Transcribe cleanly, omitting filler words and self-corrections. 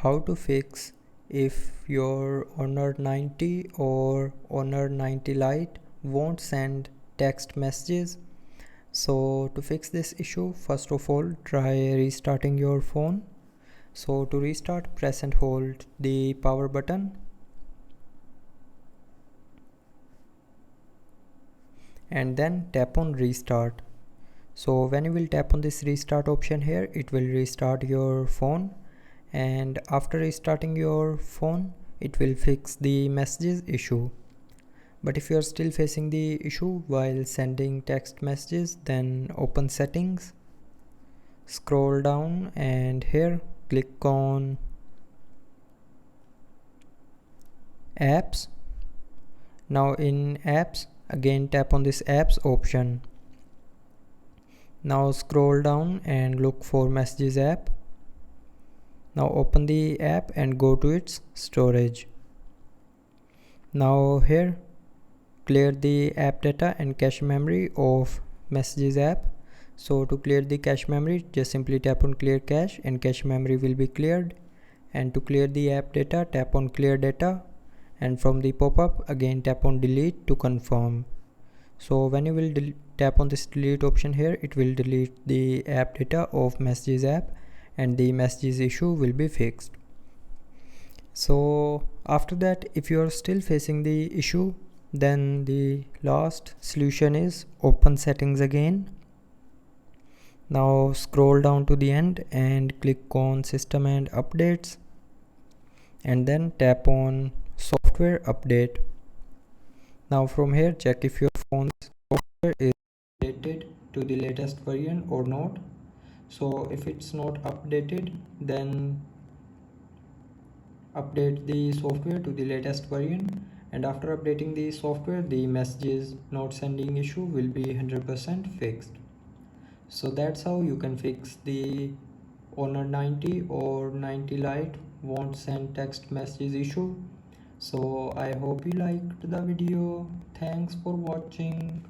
how to fix if your Honor 90 or Honor 90 Lite won't send text messages. So to fix this issue, first of all, try restarting your phone. So to restart, press and hold the power button and then tap on restart. So when you will tap on this restart option here, it will restart your phone, and after restarting your phone, it will fix the messages issue. But if you are still facing the issue while sending text messages, then open settings, scroll down, and here click on apps. Now in apps, again tap on this apps option. Now scroll down and look for messages app. Now open the app and go to its storage. Now here clear the app data and cache memory of messages app. So to clear the cache memory, just simply tap on clear cache and cache memory will be cleared. And to clear the app data, tap on clear data, and from the pop-up again tap on delete to confirm. So when you will tap on this delete option here, it will delete the app data of messages app and the messages issue will be fixed. So after that, if you are still facing the issue, then the last solution is open settings again. Now scroll down to the end and click on system and updates, and then tap on software update. Now from here, check if your phone's software is updated to the latest version or not. So if it's not updated, then update the software to the latest version, and after updating the software, the messages not sending issue will be 100% fixed. So that's how you can fix the Honor 90 or 90 Lite won't send text messages issue. So I hope you liked the video. Thanks for watching.